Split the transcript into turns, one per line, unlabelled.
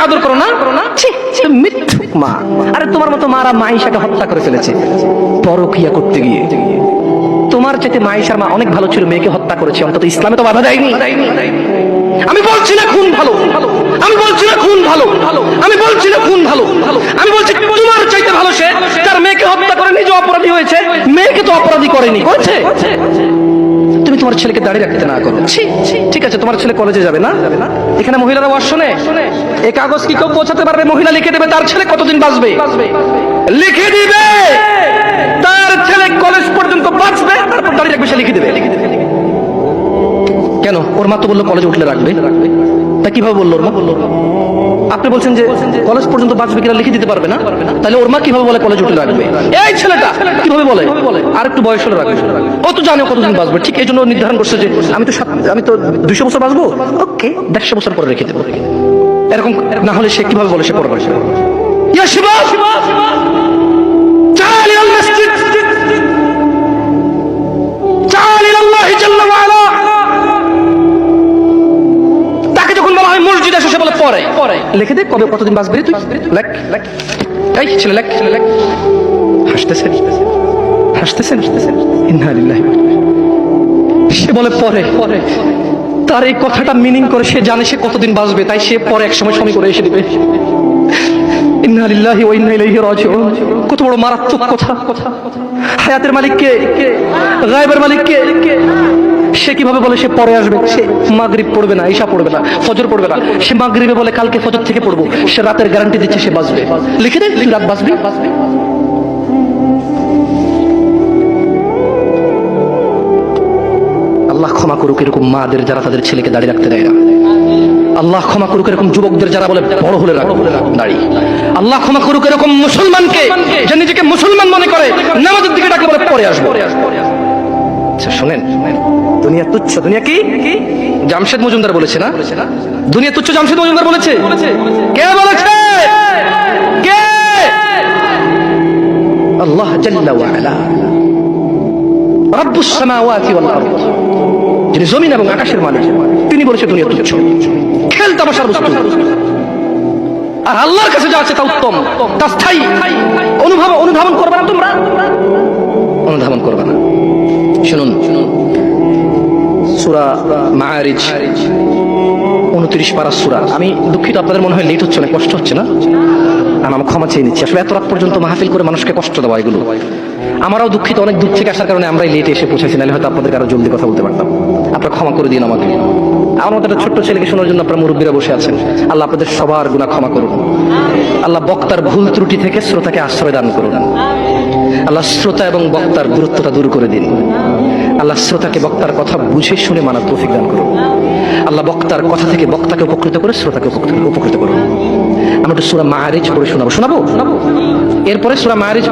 আদর করো না? ছি, মিথ্যুক মা। আরে তোমার মতো মারা মাইশাকে হত্যা করে ফেলেছে পরকিয়া করতে গিয়ে। তোমার চাইতে মাইশার মা অনেক ভালো ছিল, মেয়েকে হত্যা করেছে, অন্তত ইসলামে তো বাধা দেয়নি। আমি বলছি না খুন ভালো, আমি বলছি না খুন ভালো, আমি বলছি না খুন ভালো, আমি বলছি তোমার চাইতে ভালো সে তার মেয়েকে হত্যা করে নিজে অপরাধী হয়েছে, মেয়েকে তো অপরাধী করেনি, করেছে। তুমি তোমার ছেলেকে দাঁড়িয়ে রাখতে না করো। ঠিক আছে, তোমার ছেলে কলেজে যাবে না, এখানে মহিলারা ওয়াজ শোনে, এই কাগজ কি কেউ পৌঁছাতে পারবে? মহিলা লিখে দেবে তার ছেলে কতদিন বাঁচবে, লিখে দিবে তার ছেলে কলেজ পর্যন্ত বাঁচবে, তারপর দাঁড়িয়ে রাখবে, সে লিখে দেবে। কেন? ওর মা তো বললো কলেজে উঠলে রাখবে, তা কিভাবে বললো ওর মা? আপনি বলছেন যে কলেজ পর্যন্ত বাঁচবে কিনা লিখে দিতে পারবে না, তাহলে ওর মা কিভাবে বলে কলেজ উঠলে রাখবে? এই ছেলেটা কিভাবে বলে আর একটু বয়স হলে রাখবে? ও তো জানে কতদিন বাঁচবে, ঠিক এই জন্য নির্ধারণ করছে যে আমি তো 200 বছর বাঁচবো, ওকে 150 বছর পরে রেখে দেবো। এরকম না হলে সে কিভাবে বলে সে পরে বাঁচবে? ইয়া শিবাব تعال إلى المسجد تعال إلى الله جل وعلا। তাকে যখন বলা হয় মসজিদে এসে, সে বলে পরে লিখে দে কবে কতদিন বাঁচবে তুই, লেখ। এই ছেলে লেখ, হাসতেছেন ইন্না লিল্লাহি। সে বলে পরে। তার এই কথাটা মিনিং করে সে জানে সে কতদিন বাঁচবে, তাই সে পরে এক সময় করে এসে দিবে। ইন্না লিল্লাহি ওয়া ইন্না ইলাইহি রাজিউন। কত বড় মারাত্মক কথা! হায়াতের মালিক কে? গায়বের মালিক কে? সে কিভাবে বলে সে পরে আসবে? সে মাগরিব পড়বে না, ইশা পড়বে না, ফজর পড়বে না, সে মাগরিবে বলে কালকে ফজর থেকে পড়বো, সে রাতের গ্যারান্টি দিচ্ছে সে বাঁচবে। লিখে দে তুই রাত বাঁচবি। আল্লাহ ক্ষমা করুক এরকম মাদের যারা তাদের ছেলেকে দাঁড়িয়ে রাখতে দেয় না। আল্লাহ ক্ষমা করুক এরকম যুবকদের যারা বলে বড় হলে দাঁড়িয়ে। আল্লাহ ক্ষমা করুক এরকম মুসলমানকে যে নিজেকে মুসলমান মনে করে নামাজের দিকে ডাকে বলে পরে আসবো। আচ্ছা শোনেন, দুনিয়া তুচ্ছ। দুনিয়া কি? জামশেদ মজুমদার বলেছে না, দুনিয়া তুচ্ছ। জামশেদ মজুমদার বলেছে? কে বলেছে? কে? আল্লাহ জাল্লা ওয়া আলা, রাব্বুস সামাওয়াতি ওয়াল আরদ, যিনি জমিন এবং আকাশের মালিক, তিনি বলেছে দুনিয়া তুচ্ছ, খেল তামাশার বস্তু। আর আল্লাহর কাছে যা আছে তা উত্তম, তা স্থায়ী। অনুধাবন করবে না তোমরা, অনুধাবন করবে না। শুনুন সূরা মাআরিজ 29 পারা সূরা। আমি দুঃখিত, আপনাদের মনে হয় লেট হচ্ছে না, কষ্ট হচ্ছে না? আমি ক্ষমা চেয়ে নিচ্ছি। আসলে এত রাত পর্যন্ত মাহফিল করে মানুষকে কষ্ট দেওয়া, এগুলো আমরাও দুঃখিত। অনেক দূর থেকে আসার কারণে আমরাই লেটে এসে পৌঁছেছি, নাহলে হয়তো আপনাদের আরো জলদি কথা বলতে পারতাম। আপনারা ক্ষমা করে দিন আমাকে। আমার মতো একটা ছোট্ট ছেলেকে শোনার জন্য আপনারা মুরব্বীরা বসে আছেন। আল্লাহ আপনাদের সবার গুনাহ ক্ষমা করুন। আল্লাহ বক্তার ভুল ত্রুটি থেকে শ্রোতাকে আশ্রয় দান করুন। আল্লাহ শ্রোতা এবং বক্তার দূরত্বটা দূর করে দিন। আল্লাহ শ্রোতাকে বক্তার কথা বুঝে শুনে মানার তৌফিক দান করুন। আল্লাহ বক্তার কথা থেকে বক্তাকে উপকৃত করে শ্রোতাকে উপকৃত করুন। আমরা একটু সূরা মাআরিজ পড়ে শোনাবো। এরপরে সূরা মাআরিজ